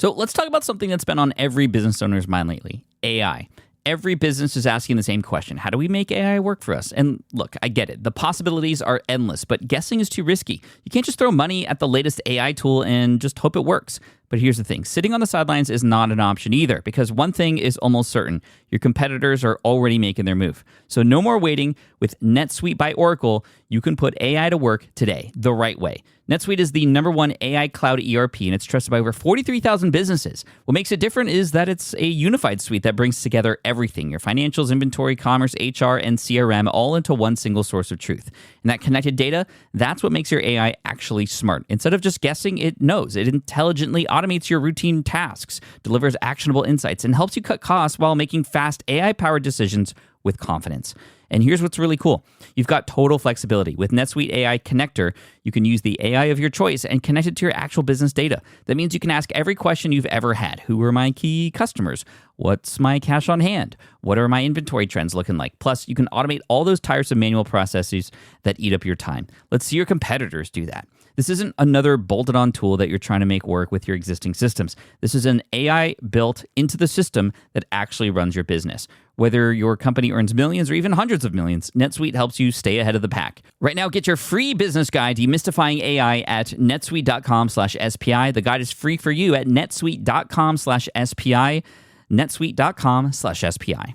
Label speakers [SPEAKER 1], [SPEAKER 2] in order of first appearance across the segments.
[SPEAKER 1] So let's talk about something that's been on every business owner's mind lately, AI. Every business is asking the same question. How do we make AI work for us? And look, I get it. The possibilities are endless, but guessing is too risky. You can't just throw money at the latest AI tool and just hope it works. But here's the thing. Sitting on the sidelines is not an option either, because one thing is almost certain. Your competitors are already making their move. So no more waiting. With NetSuite by Oracle, you can put AI to work today, the right way. NetSuite is the #1 AI cloud ERP, and it's trusted by over 43,000 businesses. What makes it different is that it's a unified suite that brings together everything, your financials, inventory, commerce, HR, and CRM, all into one single source of truth. And that connected data, that's what makes your AI actually smart. Instead of just guessing, it knows. It intelligently automates your routine tasks, delivers actionable insights, and helps you cut costs while making fast AI-powered decisions with confidence. And here's what's really cool. You've got total flexibility. With NetSuite AI Connector, you can use the AI of your choice and connect it to your actual business data. That means you can ask every question you've ever had. Who are my key customers? What's my cash on hand? What are my inventory trends looking like? Plus, you can automate all those tiresome manual processes that eat up your time. Let's see your competitors do that. This isn't another bolted-on tool that you're trying to make work with your existing systems. This is an AI built into the system that actually runs your business. Whether your company earns millions or even hundreds of millions, NetSuite helps you stay ahead of the pack. Right now, get your free business guide, Demystifying AI, at netsuite.com/SPI. The guide is free for you at netsuite.com/SPI, netsuite.com/SPI.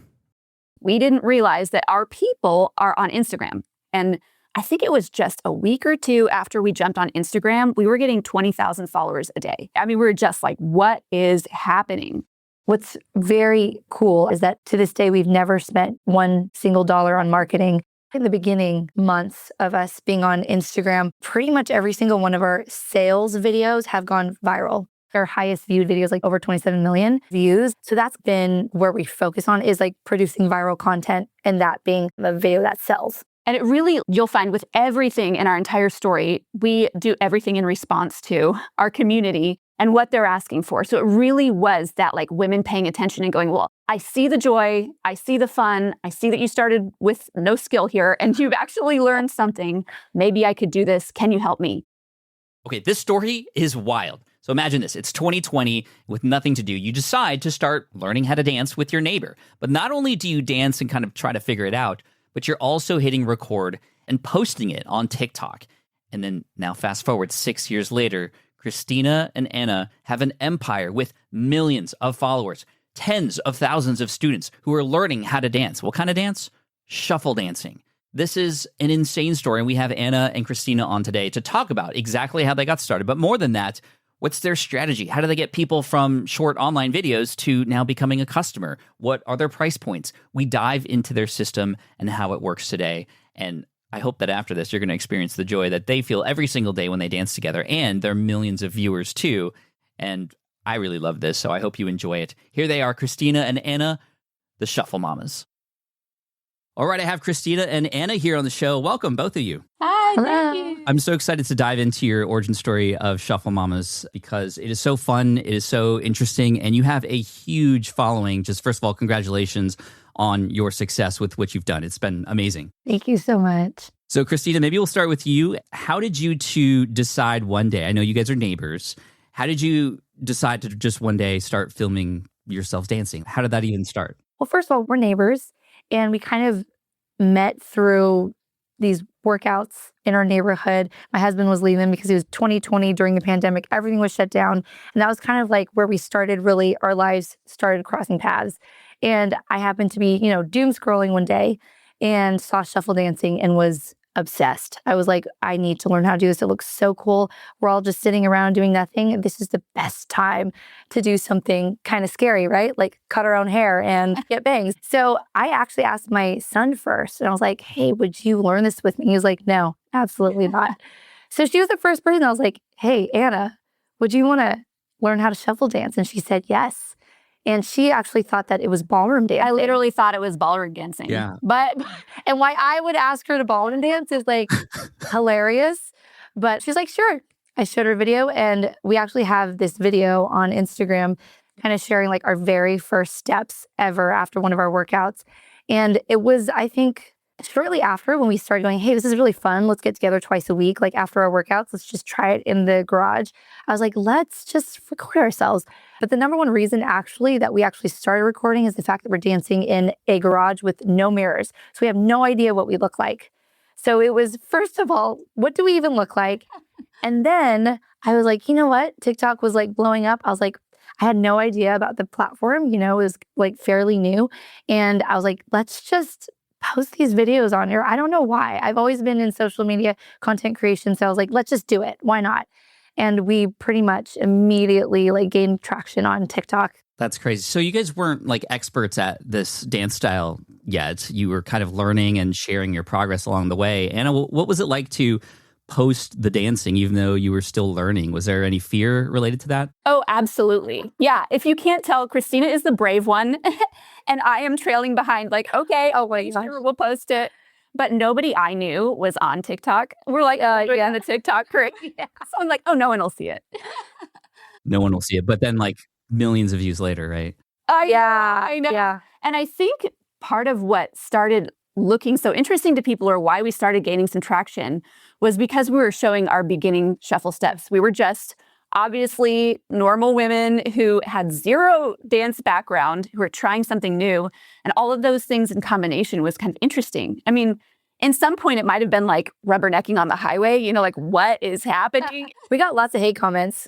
[SPEAKER 2] We didn't realize that our people are on Instagram. And I think it was just a week or two after we jumped on Instagram, we were getting 20,000 followers a day. I mean, we were just like, what is happening?
[SPEAKER 3] What's very cool is that to this day, we've never spent $1 single on marketing. In the beginning months of us being on Instagram, pretty much every single one of our sales videos have gone viral. Our highest viewed videos, like over 27 million views. So that's been where we focus on, is like producing viral content and that being the video that sells.
[SPEAKER 2] And it really, you'll find with everything in our entire story, we do everything in response to our community and what they're asking for. So it really was that like women paying attention and going, well, I see the joy, I see the fun, I see that you started with no skill here and you've actually learned something. Maybe I could do this. Can you help me?
[SPEAKER 1] Okay, this story is wild. So imagine this. It's 2020 with nothing to do. You decide to start learning how to dance with your neighbor. But not only do you dance and kind of try to figure it out, but you're also hitting record and posting it on TikTok. And then now fast forward 6 years later, Christina and Anna have an empire with millions of followers, tens of thousands of students who are learning how to dance. What kind of dance? Shuffle dancing. This is an insane story, and we have Anna and Christina on today to talk about exactly how they got started. But more than that, what's their strategy? How do they get people from short online videos to now becoming a customer? What are their price points? We dive into their system and how it works today. And I hope that after this, you're going to experience the joy that they feel every single day when they dance together, and their millions of viewers too. And I really love this, so I hope you enjoy it. Here they are, Christina and Anna, the Shuffle Mamas. All right, I have Christina and Anna here on the show. Welcome, both of you.
[SPEAKER 2] Hi,
[SPEAKER 3] Hello.
[SPEAKER 2] thank you.
[SPEAKER 1] I'm so excited to dive into your origin story of Shuffle Mamas because it is so fun, it is so interesting, and you have a huge following. Just first of all, congratulations on your success with what you've done. It's been amazing.
[SPEAKER 3] Thank you so much.
[SPEAKER 1] So Christina, maybe we'll start with you. How did you two decide one day, I know you guys are neighbors, how did you decide to just one day start filming yourselves dancing? How did that even start?
[SPEAKER 3] Well, first of all, we're neighbors, and we kind of met through these workouts in our neighborhood. My husband was leaving because it was 2020 during the pandemic. Everything was shut down. And that was kind of like where we started, really, our lives started crossing paths. And I happened to be, doom scrolling one day and saw shuffle dancing and was obsessed. I was like, I need to learn how to do this. It looks so cool. We're all just sitting around doing nothing. This is the best time to do something kind of scary, right? Like cut our own hair and get bangs. So I actually asked my son first, and I was like, hey, would you learn this with me? He was like, no, absolutely not. So she was the first person. I was like, hey, Anna, would you want to learn how to shuffle dance? And she said, yes. And she actually thought that it was ballroom dance.
[SPEAKER 2] I literally thought it was ballroom dancing.
[SPEAKER 1] Yeah.
[SPEAKER 3] And why I would ask her to ballroom dance is like hilarious. But she's like, sure. I showed her a video, and we actually have this video on Instagram kind of sharing like our very first steps ever after one of our workouts. And it was, I think, shortly after, when we started going, hey, this is really fun. Let's get together twice a week. Like after our workouts, let's just try it in the garage. I was like, let's just record ourselves. But the number one reason actually that we actually started recording is the fact that we're dancing in a garage with no mirrors. So we have no idea what we look like. So it was, first of all, what do we even look like? And then I was like, you know what? TikTok was like blowing up. I was like, I had no idea about the platform, it was like fairly new. And I was like, let's just post these videos on here. I don't know why. I've always been in social media content creation. So I was like, let's just do it. Why not? And we pretty much immediately like gained traction on TikTok.
[SPEAKER 1] That's crazy. So you guys weren't like experts at this dance style yet. You were kind of learning and sharing your progress along the way. Anna, what was it like to post the dancing, even though you were still learning? Was there any fear related to that?
[SPEAKER 2] Oh, absolutely. Yeah. If you can't tell, Christina is the brave one and I am trailing behind like, okay, oh wait, sure, we'll post it. But nobody I knew was on TikTok. We're like, yeah, the TikTok crew. Yeah. So I'm like, oh, no one will see it.
[SPEAKER 1] No one will see it. But then like millions of views later, right?
[SPEAKER 2] I know.
[SPEAKER 3] Yeah.
[SPEAKER 2] And I think part of what started looking so interesting to people, or why we started gaining some traction, was because we were showing our beginning shuffle steps. We were just obviously normal women who had zero dance background, who were trying something new. And all of those things in combination was kind of interesting. I mean, in some point, it might have been like rubbernecking on the highway, like what is happening?
[SPEAKER 3] We got lots of hate comments.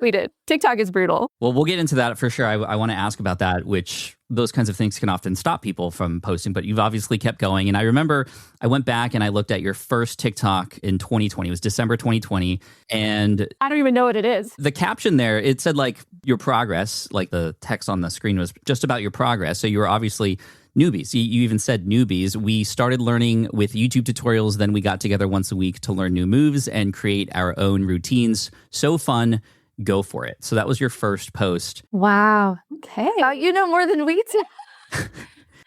[SPEAKER 2] We did. TikTok is brutal.
[SPEAKER 1] Well, we'll get into that for sure. I want to ask about that, which those kinds of things can often stop people from posting, but you've obviously kept going. And I remember I went back and I looked at your first TikTok in 2020. It was December 2020. And
[SPEAKER 2] I don't even know what it is.
[SPEAKER 1] the caption there, it said like your progress, like the text on the screen was just about your progress. So you were obviously newbies. You even said newbies. We started learning with YouTube tutorials. Then we got together once a week to learn new moves and create our own routines. So fun. Go for it. So that was your first post.
[SPEAKER 3] Wow.
[SPEAKER 2] Okay.
[SPEAKER 3] You know more than we do.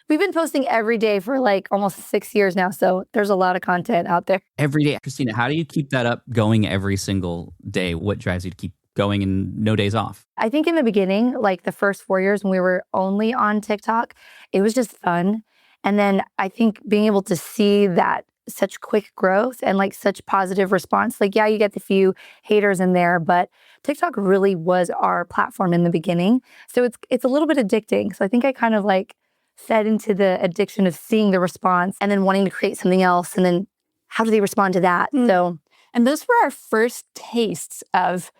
[SPEAKER 3] We've been posting every day for like almost 6 years now. So there's a lot of content out there.
[SPEAKER 1] Every day. Christina, how do you keep that up going every single day? What drives you to keep going and no days off?
[SPEAKER 3] I think in the beginning, like the first 4 years when we were only on TikTok, it was just fun. And then I think being able to see that such quick growth and like such positive response, like, yeah, you get the few haters in there, but TikTok really was our platform in the beginning. So it's a little bit addicting. So I think I kind of like fed into the addiction of seeing the response and then wanting to create something else. And then how do they respond to that? So,
[SPEAKER 2] and those were our first tastes of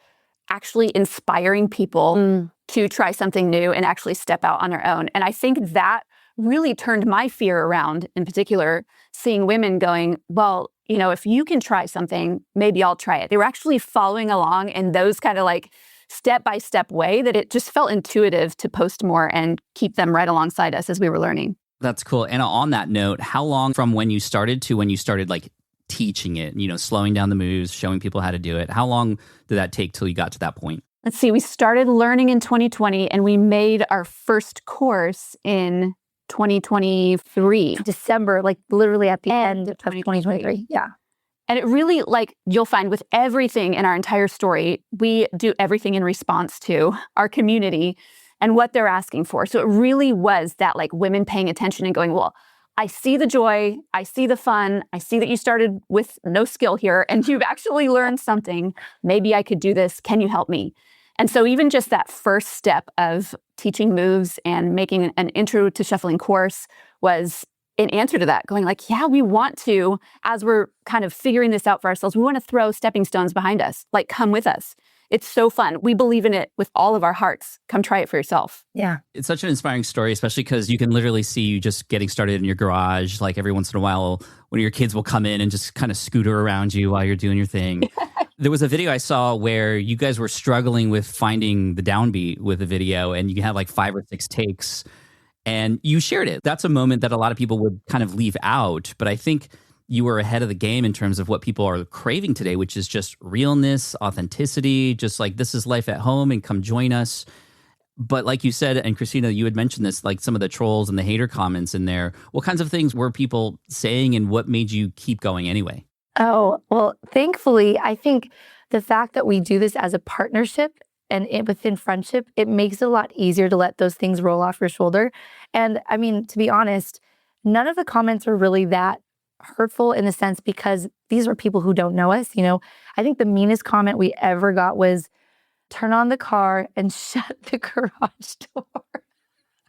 [SPEAKER 2] actually inspiring people to try something new and actually step out on their own. And I think that really turned my fear around, in particular, seeing women going, well, if you can try something, maybe I'll try it. They were actually following along in those kind of like step-by-step way that it just felt intuitive to post more and keep them right alongside us as we were learning.
[SPEAKER 1] That's cool. And on that note, how long from when you started to when you started like teaching it, slowing down the moves, showing people how to do it? How long did that take till you got to that point?
[SPEAKER 2] Let's see, we started learning in 2020 and we made our first course in 2023.
[SPEAKER 3] December, like literally at the end of 2023. Yeah.
[SPEAKER 2] And it really, like, you'll find with everything in our entire story, we do everything in response to our community and what they're asking for. So it really was that like women paying attention and going, well, I see the joy, I see the fun, I see that you started with no skill here and you've actually learned something. Maybe I could do this. Can you help me? And so even just that first step of teaching moves and making an intro to shuffling course was an answer to that, going like, yeah, we want to, as we're kind of figuring this out for ourselves, we want to throw stepping stones behind us, like come with us. It's so fun. We believe in it with all of our hearts. Come try it for yourself.
[SPEAKER 3] Yeah.
[SPEAKER 1] It's such an inspiring story, especially because you can literally see you just getting started in your garage. Like every once in a while, one of your kids will come in and just kind of scooter around you while you're doing your thing. There was a video I saw where you guys were struggling with finding the downbeat with the video and you had like 5 or 6 takes and you shared it. That's a moment that a lot of people would kind of leave out. But I think you were ahead of the game in terms of what people are craving today, which is just realness, authenticity, just like this is life at home and come join us. But like you said, and Christina, you had mentioned this, like some of the trolls and the hater comments in there. What kinds of things were people saying and what made you keep going anyway?
[SPEAKER 3] Oh, well, thankfully, I think the fact that we do this as a partnership and within friendship, it makes it a lot easier to let those things roll off your shoulder. And I mean, to be honest, none of the comments were really that hurtful in a sense because these are people who don't know us. I think the meanest comment we ever got was turn on the car and shut the garage door.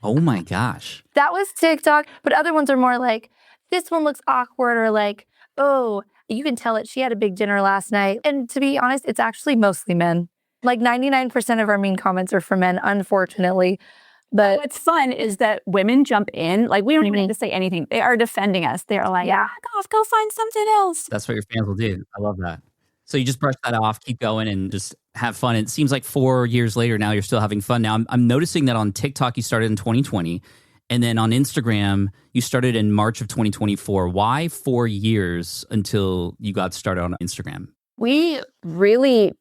[SPEAKER 1] Oh my gosh.
[SPEAKER 3] That was TikTok. But other ones are more like, this one looks awkward, or like, oh, you can tell it. She had a big dinner last night. And to be honest, it's actually mostly men. Like 99% of our mean comments are from men, unfortunately. But
[SPEAKER 2] what's fun is that women jump in. Like, we don't even need to say anything. They are defending us. They're like,
[SPEAKER 3] Yeah.
[SPEAKER 2] back off, go find something else.
[SPEAKER 1] That's what your fans will do. I love that. So you just brush that off, keep going, and just have fun. It seems like 4 years later now you're still having fun. Now I'm noticing that on TikTok you started in 2020, and then on Instagram you started in March of 2024. Why 4 years until you got started on Instagram?
[SPEAKER 2] We really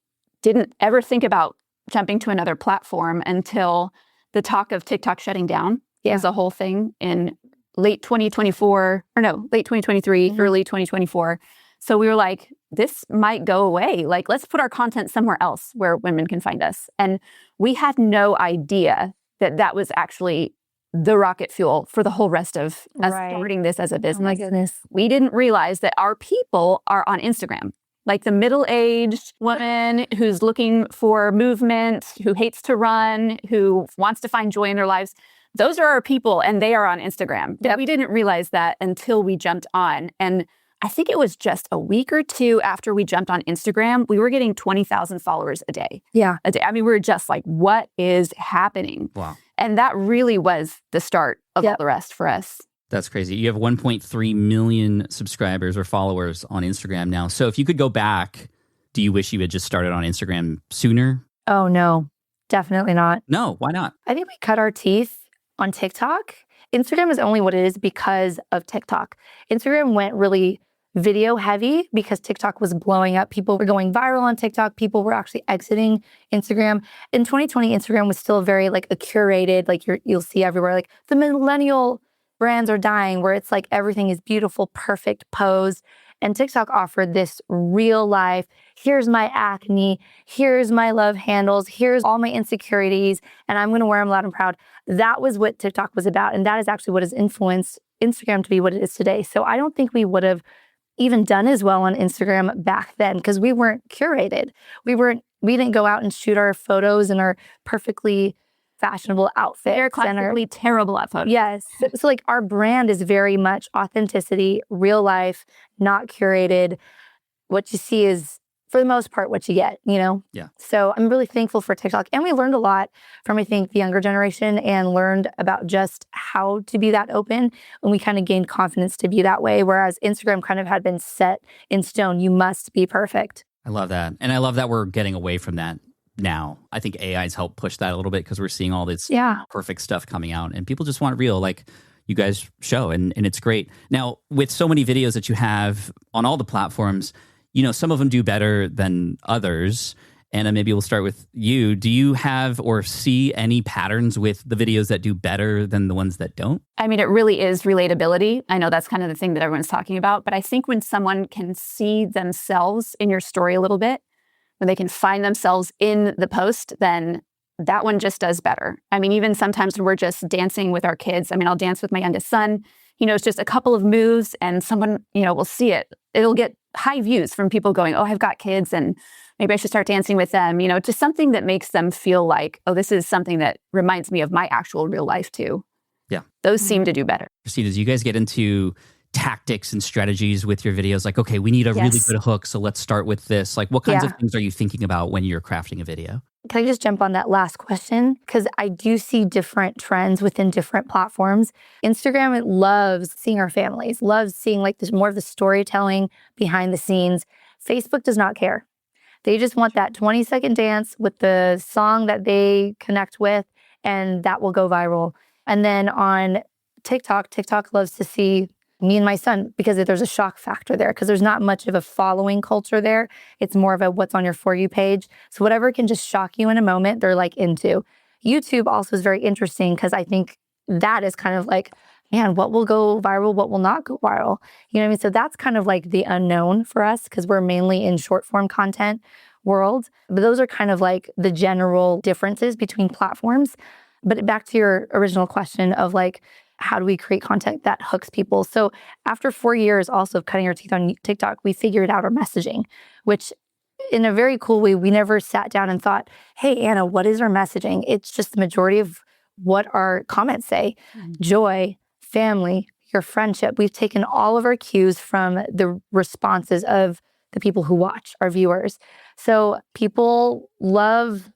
[SPEAKER 2] didn't ever think about jumping to another platform until the talk of TikTok shutting down was a whole thing in late 2023, early 2024. So we were like, this might go away. Like, let's put our content somewhere else where women can find us. And we had no idea that that was actually the rocket fuel for the whole rest of us starting this as a business.
[SPEAKER 3] Oh my goodness.
[SPEAKER 2] We didn't realize that our people are on Instagram. Like the middle-aged woman who's looking for movement, who hates to run, who wants to find joy in their lives. Those are our people, and they are on Instagram. But we didn't realize that until we jumped on. And I think it was just a week or two after we jumped on Instagram, we were getting 20,000 followers a day.
[SPEAKER 3] Yeah.
[SPEAKER 2] A day. I mean, we were just like, what is happening?
[SPEAKER 1] Wow.
[SPEAKER 2] And that really was the start of all the rest for us.
[SPEAKER 1] That's crazy. You have 1.3 million subscribers or followers on Instagram now. So if you could go back, do you wish you had just started on Instagram sooner?
[SPEAKER 3] Oh, no, definitely not.
[SPEAKER 1] No, why not?
[SPEAKER 3] I think we cut our teeth on TikTok. Instagram is only what it is because of TikTok. Instagram went really video heavy because TikTok was blowing up. People were going viral on TikTok. People were actually exiting Instagram. In 2020, Instagram was still very like a curated, like you'll see everywhere, like the millennial brands are dying, where it's like everything is beautiful, perfect, posed. And TikTok offered this real life, here's my acne, here's my love handles, here's all my insecurities, and I'm going to wear them loud and proud. That was what TikTok was about. And that is actually what has influenced Instagram to be what it is today. So I don't think we would have even done as well on Instagram back then because we weren't curated. We didn't go out and shoot our photos in our perfectly fashionable outfits.
[SPEAKER 2] They're classically terrible at photos.
[SPEAKER 3] Yes. So like our brand is very much authenticity, real life, not curated. What you see is, for the most part, what you get,
[SPEAKER 1] Yeah.
[SPEAKER 3] So I'm really thankful for TikTok. And we learned a lot from, I think, the younger generation and learned about just how to be that open. And we kind of gained confidence to be that way. Whereas Instagram kind of had been set in stone. You must be perfect.
[SPEAKER 1] I love that. And I love that we're getting away from that now. I think AI's helped push that a little bit because we're seeing all this perfect stuff coming out and people just want real, like you guys show, and it's great. Now, with so many videos that you have on all the platforms, some of them do better than others. And maybe we'll start with you. Do you have or see any patterns with the videos that do better than the ones that don't?
[SPEAKER 2] I mean, it really is relatability. I know that's kind of the thing that everyone's talking about, but I think when someone can see themselves in your story a little bit, when they can find themselves in the post, then that one just does better. I mean, even sometimes when we're just dancing with our kids, I mean, I'll dance with my youngest son. He knows just a couple of moves and someone, will see it. It'll get high views from people going, oh, I've got kids and maybe I should start dancing with them. Just something that makes them feel like, oh, this is something that reminds me of my actual real life too.
[SPEAKER 1] Yeah.
[SPEAKER 2] Those seem to do better.
[SPEAKER 1] Christina, do you guys get into tactics and strategies with your videos? Like, okay, we need a really good hook, so let's start with this. Like, what kinds of things are you thinking about when you're crafting a video?
[SPEAKER 3] Can I just jump on that last question? Because I do see different trends within different platforms. Instagram, it loves seeing our families, loves seeing like this more of the storytelling behind the scenes. Facebook does not care. They just want that 20-second dance with the song that they connect with, and that will go viral. And then on TikTok loves to see me and my son, because there's a shock factor there, because there's not much of a following culture there. It's more of a what's on your For You page. So whatever can just shock you in a moment, they're like into. YouTube also is very interesting because I think that is kind of like, man, what will go viral, what will not go viral? You know what I mean? So that's kind of like the unknown for us because we're mainly in short form content world. But those are kind of like the general differences between platforms. But back to your original question of like, how do we create content that hooks people? So after 4 years also of cutting our teeth on TikTok, we figured out our messaging, which in a very cool way, we never sat down and thought, hey, Anna, what is our messaging? It's just the majority of what our comments say. Joy, family, your friendship. We've taken all of our cues from the responses of the people who watch, our viewers. So people love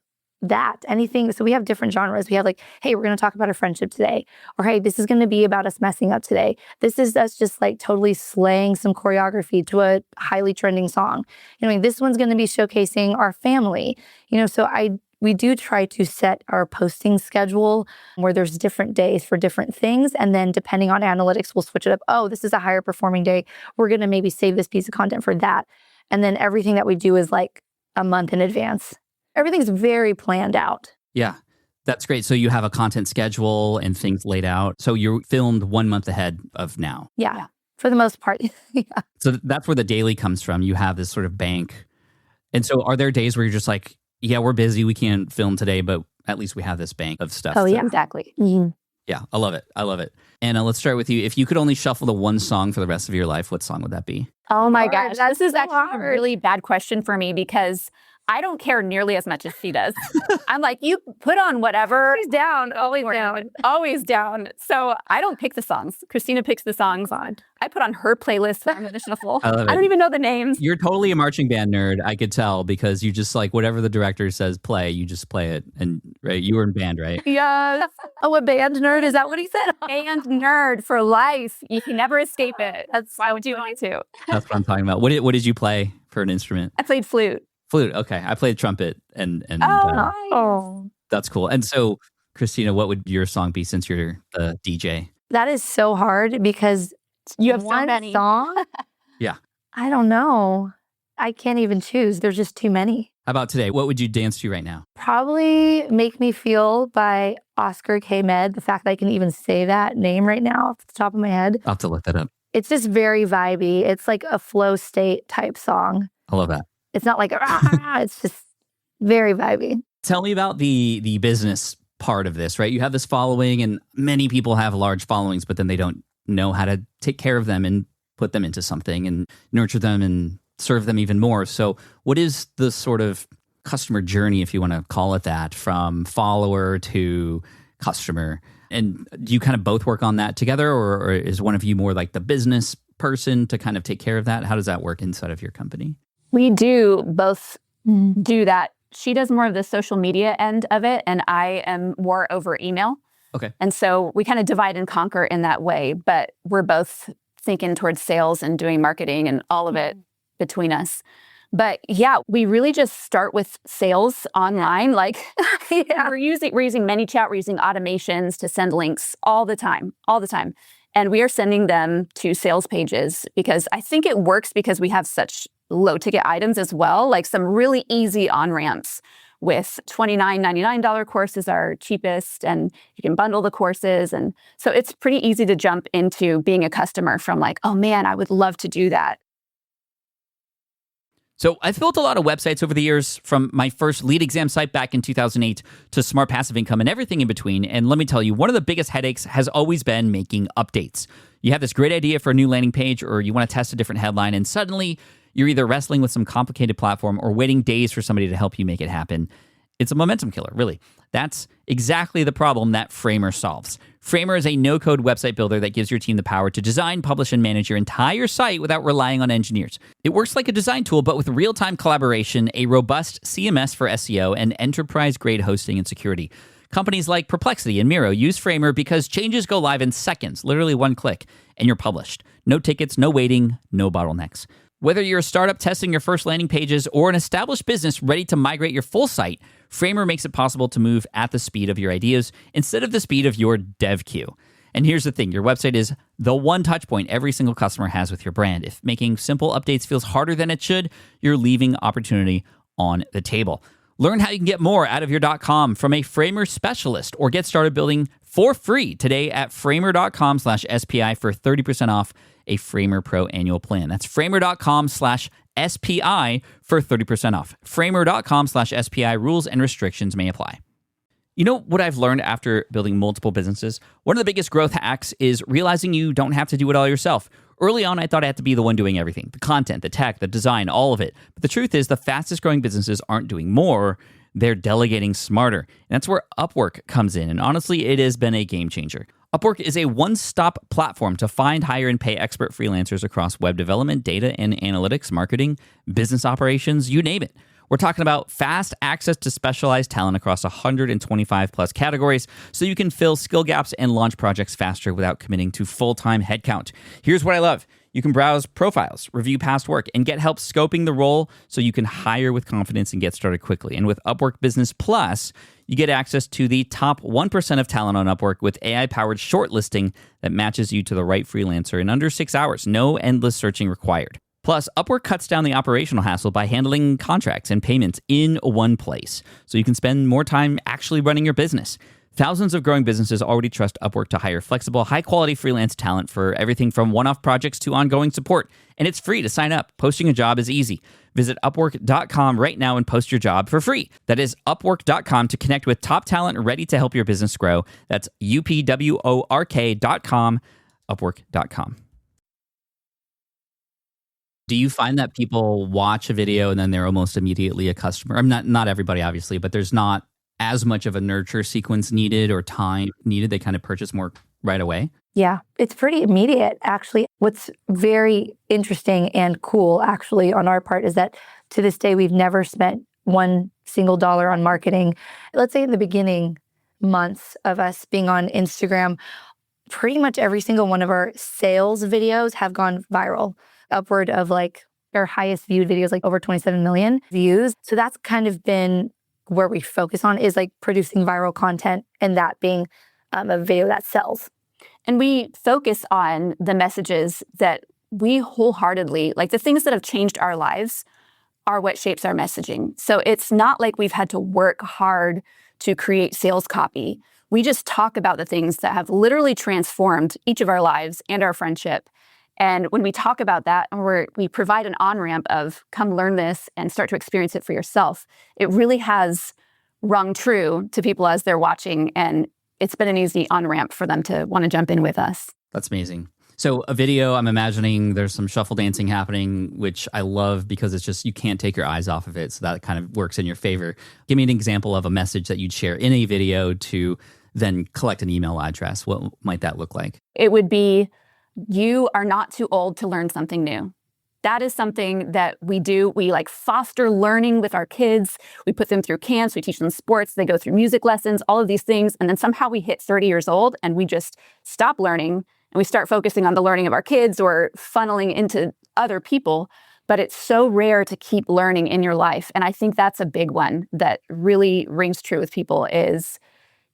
[SPEAKER 3] that. Anything. So we have different genres. We have like, hey, we're going to talk about our friendship today. Or hey, this is going to be about us messing up today. This is us just like totally slaying some choreography to a highly trending song. This one's going to be showcasing our family. So we do try to set our posting schedule where there's different days for different things. And then depending on analytics, we'll switch it up. Oh, this is a higher performing day. We're going to maybe save this piece of content for that. And then everything that we do is like a month in advance. Everything's very planned out.
[SPEAKER 1] Yeah, that's great. So you have a content schedule and things laid out. So you're filmed 1 month ahead of now.
[SPEAKER 3] Yeah. For the most part. Yeah.
[SPEAKER 1] So that's where the daily comes from. You have this sort of bank. And so are there days where you're just like, yeah, we're busy, we can't film today, but at least we have this bank of stuff.
[SPEAKER 2] Oh, yeah, exactly.
[SPEAKER 3] Mm-hmm.
[SPEAKER 1] Yeah, I love it. Anna, let's start with you. If you could only shuffle the one song for the rest of your life, what song would that be?
[SPEAKER 2] Oh my gosh,
[SPEAKER 3] That's
[SPEAKER 2] this is
[SPEAKER 3] so
[SPEAKER 2] actually
[SPEAKER 3] hard.
[SPEAKER 2] a really bad question for me because I don't care nearly as much as she does. I'm like, you put on whatever.
[SPEAKER 3] Always down.
[SPEAKER 2] Always down. So I don't pick the songs. Christina picks the songs on. I put on her playlist on the shuffle.
[SPEAKER 1] I love it.
[SPEAKER 2] I don't even know the names.
[SPEAKER 1] You're totally a marching band nerd, I could tell, because you just like whatever the director says play, you just play it. And right, you were in band, right?
[SPEAKER 2] Yes.
[SPEAKER 3] Oh, a band nerd? Is that what he said?
[SPEAKER 2] Band nerd for life. You can never escape it. That's why would you want to?
[SPEAKER 1] That's what I'm talking about. What did you play for an instrument?
[SPEAKER 2] I played flute.
[SPEAKER 1] Flute. Okay, I played trumpet, and
[SPEAKER 2] Nice.
[SPEAKER 3] Oh,
[SPEAKER 1] that's cool. And so, Christina, what would your song be since you're the DJ?
[SPEAKER 3] that is so hard because
[SPEAKER 2] You have so
[SPEAKER 3] one
[SPEAKER 2] many.
[SPEAKER 3] song?
[SPEAKER 1] Yeah.
[SPEAKER 3] I don't know. I can't even choose. There's just too many.
[SPEAKER 1] How about today? What would you dance to right now?
[SPEAKER 3] Probably Make Me Feel by Oscar K. Med. The fact that I can even say that name right now off the top of my head.
[SPEAKER 1] I'll have to look that up.
[SPEAKER 3] It's just very vibey. It's like a flow state type song.
[SPEAKER 1] I love that.
[SPEAKER 3] It's not like, it's just very vibey.
[SPEAKER 1] Tell me about the business part of this, right? You have this following, and many people have large followings, but then they don't know how to take care of them and put them into something and nurture them and serve them even more. So what is the sort of customer journey, if you want to call it that, from follower to customer? And do you kind of both work on that together, or is one of you more like the business person to kind of take care of that? How does that work inside of your company?
[SPEAKER 2] We do both do that. She does more of the social media end of it, and I am more over email.
[SPEAKER 1] Okay.
[SPEAKER 2] And so we kind of divide and conquer in that way, but we're both thinking towards sales and doing marketing and all of it between us. But yeah, we really just start with sales online. Like we're using ManyChat, we're using automations to send links all the time. And we are sending them to sales pages because I think it works because we have such low ticket items as well, like some really easy on-ramps with $29.99 courses are cheapest, and you can bundle the courses. And so it's pretty easy to jump into being a customer from like, oh man, I would love to do that.
[SPEAKER 1] So I've built a lot of websites over the years, from my first lead exam site back in 2008 to Smart Passive Income and everything in between. And let me tell you, one of the biggest headaches has always been making updates. You have this great idea for a new landing page, or you want to test a different headline, and suddenly you're either wrestling with some complicated platform or waiting days for somebody to help you make it happen. It's a momentum killer, really. That's exactly the problem that Framer solves. Framer is a no-code website builder that gives your team the power to design, publish, and manage your entire site without relying on engineers. It works like a design tool, but with real-time collaboration, a robust CMS for SEO, and enterprise-grade hosting and security. Companies like Perplexity and Miro use Framer because changes go live in seconds, literally one click, and you're published. No tickets, no waiting, no bottlenecks. Whether you're a startup testing your first landing pages or an established business ready to migrate your full site, Framer makes it possible to move at the speed of your ideas instead of the speed of your dev queue. And here's the thing, your website is the one touch point every single customer has with your brand. If making simple updates feels harder than it should, you're leaving opportunity on the table. Learn how you can get more out of your .com from a Framer specialist, or get started building for free today at framer.com/SPI for 30% off a Framer Pro annual plan. That's framer.com/SPI for 30% off. Framer.com/SPI. Rules and restrictions may apply. You know what I've learned after building multiple businesses? One of the biggest growth hacks is realizing you don't have to do it all yourself. Early on, I thought I had to be the one doing everything, the content, the tech, the design, all of it. But the truth is the fastest growing businesses aren't doing more, they're delegating smarter. And that's where Upwork comes in. And honestly, it has been a game changer. Upwork is a one-stop platform to find, hire, and pay expert freelancers across web development, data and analytics, marketing, business operations, you name it. We're talking about fast access to specialized talent across 125 plus categories so you can fill skill gaps and launch projects faster without committing to full-time headcount. Here's what I love. You can browse profiles, review past work, and get help scoping the role so you can hire with confidence and get started quickly. And with Upwork Business Plus, you get access to the top 1% of talent on Upwork with AI-powered shortlisting that matches you to the right freelancer in under 6 hours. No endless searching required. Plus, Upwork cuts down the operational hassle by handling contracts and payments in one place, so you can spend more time actually running your business. Thousands of growing businesses already trust Upwork to hire flexible, high-quality freelance talent for everything from one-off projects to ongoing support. And it's free to sign up. Posting a job is easy. Visit Upwork.com right now and post your job for free. That is Upwork.com to connect with top talent ready to help your business grow. That's UPWORK.com, Upwork.com. Do you find that people watch a video and then they're almost immediately a customer? I'm not everybody, obviously, but there's not as much of a nurture sequence needed or time needed. They kind of purchase more right away.
[SPEAKER 3] Yeah, it's pretty immediate, actually. What's very interesting and cool, actually, on our part is that to this day, we've never spent one single dollar on marketing. Let's say in the beginning months of us being on Instagram, pretty much every single one of our sales videos have gone viral. Upward of like our highest viewed videos, like over 27 million views. So that's kind of been where we focus on, is like producing viral content and that being a video that sells.
[SPEAKER 2] And we focus on the messages that we wholeheartedly, like the things that have changed our lives are what shapes our messaging. So it's not like we've had to work hard to create sales copy. We just talk about the things that have literally transformed each of our lives and our friendship. And when we talk about that, we provide an on-ramp of come learn this and start to experience it for yourself, it really has rung true to people as they're watching. And it's been an easy on-ramp for them to want to jump in with us.
[SPEAKER 1] That's amazing. So a video, I'm imagining there's some shuffle dancing happening, which I love because it's just, you can't take your eyes off of it. So that kind of works in your favor. Give me an example of a message that you'd share in a video to then collect an email address. What might that look like?
[SPEAKER 2] It would be, you are not too old to learn something new. That is something that we do. We like foster learning with our kids. We put them through camps. We teach them sports. They go through music lessons, all of these things. And then somehow we hit 30 years old and we just stop learning and we start focusing on the learning of our kids or funneling into other people. But it's so rare to keep learning in your life. And I think that's a big one that really rings true with people is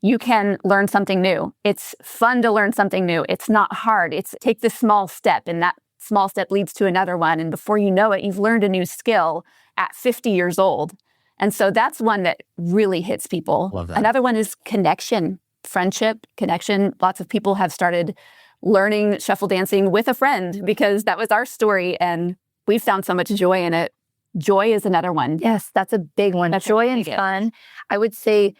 [SPEAKER 2] you can learn something new. It's fun to learn something new. It's not hard. It's take this small step and that small step leads to another one. And before you know it, you've learned a new skill at 50 years old. And so that's one that really hits people.
[SPEAKER 1] Love that.
[SPEAKER 2] Another one is connection, friendship, connection. Lots of people have started learning shuffle dancing with a friend because that was our story. And we've found so much joy in it. Joy is another one.
[SPEAKER 3] Yes, that's a big one.
[SPEAKER 2] That's
[SPEAKER 3] joy and fun. I would say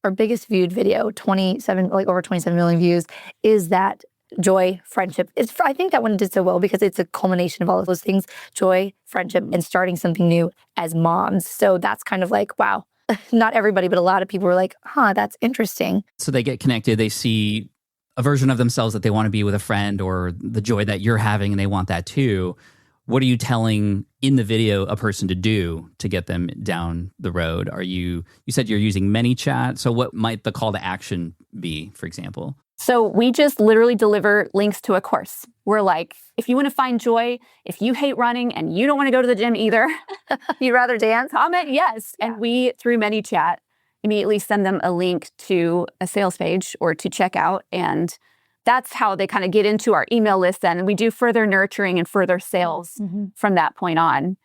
[SPEAKER 3] our biggest viewed video, over 27 million views, is that joy, friendship. I think that one did so well because it's a culmination of all of those things, joy, friendship, and starting something new as moms. So that's kind of like, wow, not everybody, but a lot of people were like, that's interesting.
[SPEAKER 1] So they get connected, they see a version of themselves that they want to be with a friend or the joy that you're having and they want that too. What are you telling in the video a person to do to get them down the road? You said you're using ManyChat. So what might the call to action be, for example?
[SPEAKER 2] So we just literally deliver links to a course. We're like, if you want to find joy, if you hate running and you don't want to go to the gym either,
[SPEAKER 3] you'd rather dance?
[SPEAKER 2] Comment yes. Yeah. And we, through ManyChat, immediately send them a link to a sales page or to checkout. And that's how they kind of get into our email list then. And we do further nurturing and further sales from that point on.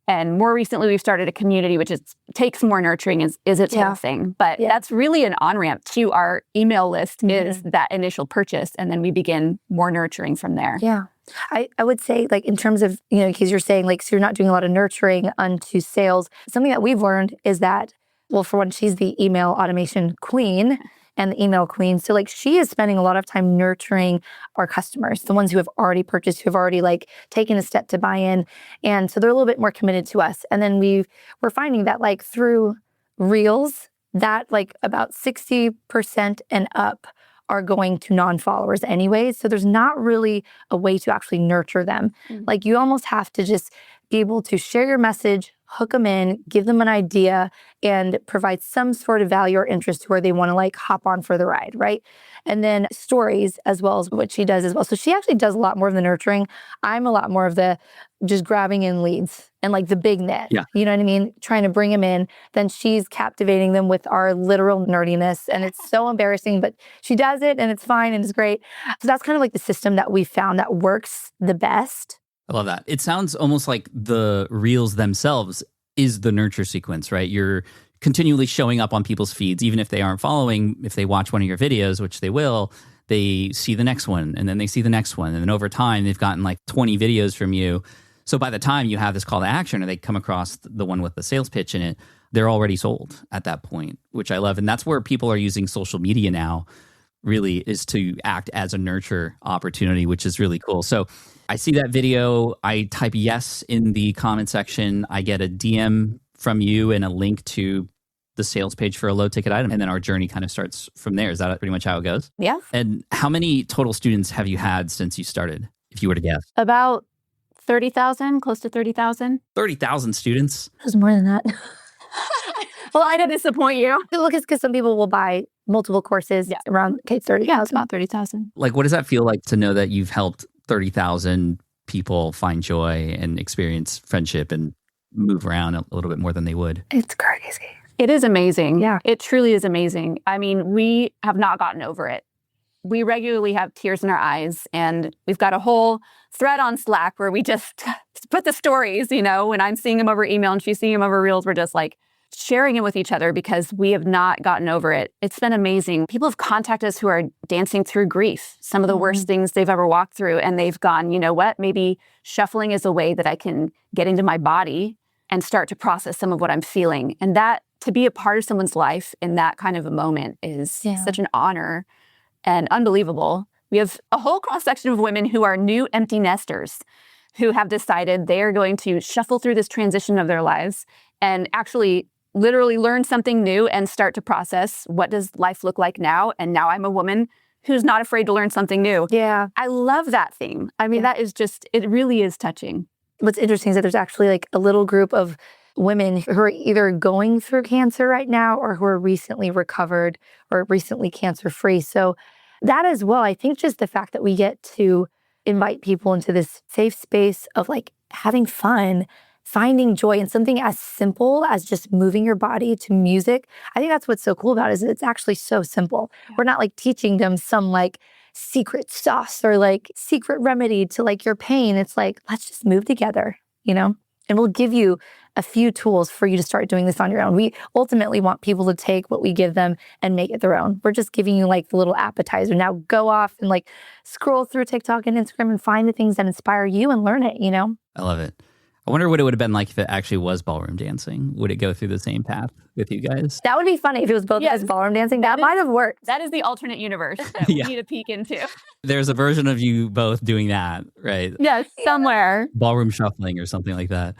[SPEAKER 2] And more recently, we've started a community, which takes more nurturing is its whole thing. But that's really an on-ramp to our email list is that initial purchase. And then we begin more nurturing from there.
[SPEAKER 3] Yeah. I would say, like, in terms of, because you're saying, like, so you're not doing a lot of nurturing unto sales. Something that we've learned is that Well, for one, she's the email automation queen and the email queen. So like she is spending a lot of time nurturing our customers, the ones who have already purchased, who have already like taken a step to buy in. And so they're a little bit more committed to us. And then we're finding that like through Reels, that like about 60% and up are going to non-followers anyways. So there's not really a way to actually nurture them. Like you almost have to just be able to share your message, hook them in, give them an idea, and provide some sort of value or interest to where they want to like hop on for the ride, right? And then stories as well as what she does as well. So she actually does a lot more of the nurturing. I'm a lot more of the just grabbing in leads and like the big net.
[SPEAKER 1] Yeah.
[SPEAKER 3] You know what I mean? Trying to bring them in. Then she's captivating them with our literal nerdiness. And it's so embarrassing, but she does it and it's fine and it's great. So that's kind of like the system that we found that works the best.
[SPEAKER 1] I love that. It sounds almost like the reels themselves is the nurture sequence, right? You're continually showing up on people's feeds, even if they aren't following. If they watch one of your videos, which they will, they see the next one and then they see the next one. And then over time, they've gotten like 20 videos from you. So by the time you have this call to action or they come across the one with the sales pitch in it, they're already sold at that point, which I love. And that's where people are using social media now, really, is to act as a nurture opportunity, which is really cool. So I see that video. I type yes in the comment section. I get a DM from you and a link to the sales page for a low ticket item. And then our journey kind of starts from there. Is that pretty much how it goes?
[SPEAKER 2] Yeah.
[SPEAKER 1] And how many total students have you had since you started, if you were to guess?
[SPEAKER 2] About 30,000, close to 30,000.
[SPEAKER 1] 30,000 students?
[SPEAKER 3] It was more than that.
[SPEAKER 2] Well, I didn't disappoint you.
[SPEAKER 3] Look, it's because some people will buy multiple courses around 30.
[SPEAKER 2] Yeah, it's about 30,000.
[SPEAKER 1] Like, what does that feel like to know that you've helped 30,000 people find joy and experience friendship and move around a little bit more than they would?
[SPEAKER 3] It's crazy.
[SPEAKER 2] It is amazing.
[SPEAKER 3] Yeah.
[SPEAKER 2] It truly is amazing. I mean, we have not gotten over it. We regularly have tears in our eyes, and we've got a whole thread on Slack where we just put the stories, you know, when I'm seeing them over email and she's seeing them over Reels, we're just like sharing it with each other because we have not gotten over it. It's been amazing. People have contacted us who are dancing through grief, some of the worst things they've ever walked through, and they've gone, you know what, maybe shuffling is a way that I can get into my body and start to process some of what I'm feeling. And that, to be a part of someone's life in that kind of a moment is such an honor and unbelievable. We have a whole cross-section of women who are new empty nesters who have decided they are going to shuffle through this transition of their lives and actually literally learn something new and start to process, what does life look like now? And now I'm a woman who's not afraid to learn something new.
[SPEAKER 3] Yeah.
[SPEAKER 2] I love that theme. I mean, that is just, it really is touching.
[SPEAKER 3] What's interesting is that there's actually like a little group of women who are either going through cancer right now or who are recently recovered or recently cancer-free. So that as well, I think just the fact that we get to invite people into this safe space of like having fun, finding joy in something as simple as just moving your body to music. I think that's what's so cool about it, is it's actually so simple. Yeah. We're not like teaching them some like secret sauce or like secret remedy to like your pain. It's like, let's just move together, you know? And we'll give you a few tools for you to start doing this on your own. We ultimately want people to take what we give them and make it their own. We're just giving you like the little appetizer. Now go off and like scroll through TikTok and Instagram and find the things that inspire you and learn it, you know?
[SPEAKER 1] I love it. I wonder what it would have been like if it actually was ballroom dancing. Would it go through the same path with you guys?
[SPEAKER 3] That would be funny if it was both as ballroom dancing. That might have worked.
[SPEAKER 2] That is the alternate universe that we need to peek into.
[SPEAKER 1] There's a version of you both doing that, right?
[SPEAKER 2] Yes, somewhere.
[SPEAKER 1] Ballroom shuffling or something like that.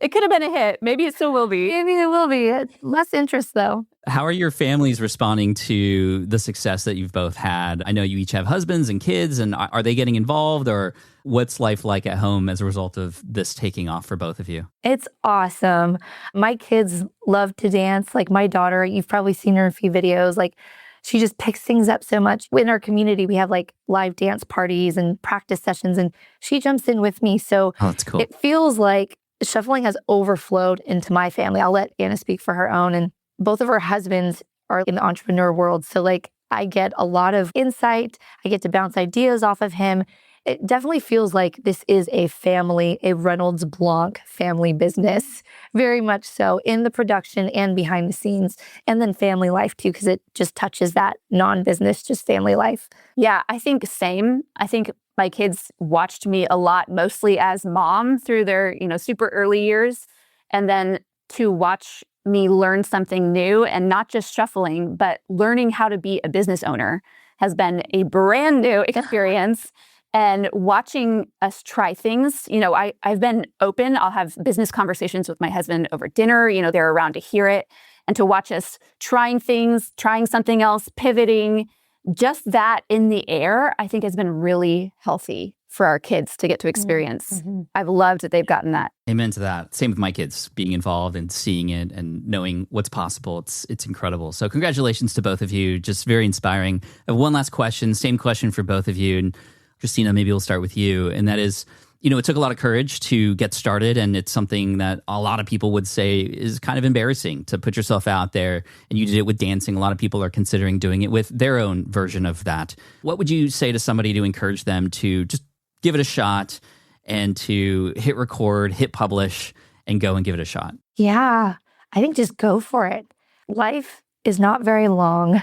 [SPEAKER 2] It could have been a hit. Maybe it still will be.
[SPEAKER 3] Maybe it will be. Less interest though.
[SPEAKER 1] How are your families responding to the success that you've both had? I know you each have husbands and kids, and are they getting involved, or what's life like at home as a result of this taking off for both of you?
[SPEAKER 3] It's awesome. My kids love to dance. Like my daughter, you've probably seen her in a few videos. Like she just picks things up so much. In our community, we have like live dance parties and practice sessions, and she jumps in with me. So
[SPEAKER 1] that's cool.
[SPEAKER 3] It feels like shuffling has overflowed into my family. I'll let Anna speak for her own. And both of her husbands are in the entrepreneur world. So like I get a lot of insight. I get to bounce ideas off of him. It definitely feels like this is a family, a Reynolds Blanc family business, very much so in the production and behind the scenes, and then family life too, because it just touches that non-business, just family life.
[SPEAKER 2] Yeah, I think same. I think my kids watched me a lot, mostly as mom through their, super early years. And then to watch me learn something new, and not just shuffling, but learning how to be a business owner has been a brand new experience. And watching us try things, I've been open. I'll have business conversations with my husband over dinner. They're around to hear it. And to watch us trying things, trying something else, pivoting, just that in the air, I think has been really healthy for our kids to get to experience. Mm-hmm. I've loved that they've gotten that.
[SPEAKER 1] Amen to that. Same with my kids, being involved and seeing it and knowing what's possible. It's incredible. So congratulations to both of you. Just very inspiring. I have one last question, same question for both of you. And Christina, maybe we'll start with you. And that is, it took a lot of courage to get started. And it's something that a lot of people would say is kind of embarrassing to put yourself out there. And you did it with dancing. A lot of people are considering doing it with their own version of that. What would you say to somebody to encourage them to just give it a shot and to hit record, hit publish, and go and give it a shot?
[SPEAKER 3] Yeah, I think just go for it. Life is not very long.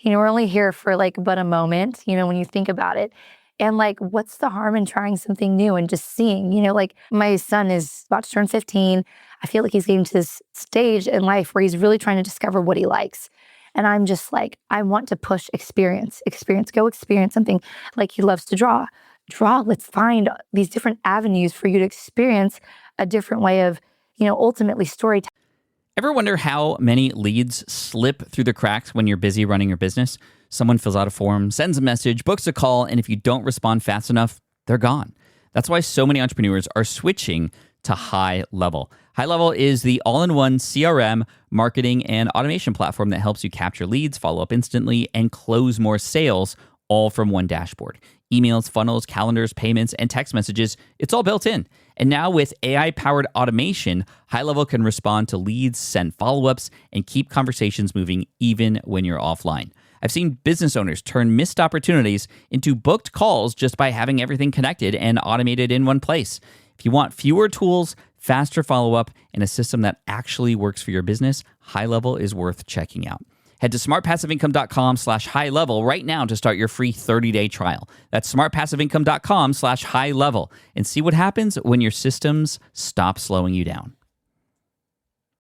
[SPEAKER 3] We're only here for but a moment, when you think about it. And what's the harm in trying something new and just seeing, my son is about to turn 15. I feel like he's getting to this stage in life where he's really trying to discover what he likes. And I'm just I want to push experience, go experience something. He loves to draw. Let's find these different avenues for you to experience a different way of, ultimately storytelling.
[SPEAKER 1] Ever wonder how many leads slip through the cracks when you're busy running your business? Someone fills out a form, sends a message, books a call, and if you don't respond fast enough, they're gone. That's why so many entrepreneurs are switching to High Level. High Level is the all-in-one CRM, marketing, and automation platform that helps you capture leads, follow up instantly, and close more sales, all from one dashboard. Emails, funnels, calendars, payments, and text messages, it's all built in. And now with AI-powered automation, High Level can respond to leads, send follow-ups, and keep conversations moving even when you're offline. I've seen business owners turn missed opportunities into booked calls just by having everything connected and automated in one place. If you want fewer tools, faster follow-up, and a system that actually works for your business, High Level is worth checking out. Head to smartpassiveincome.com/high-level right now to start your free 30-day trial. That's smartpassiveincome.com/high-level and see what happens when your systems stop slowing you down.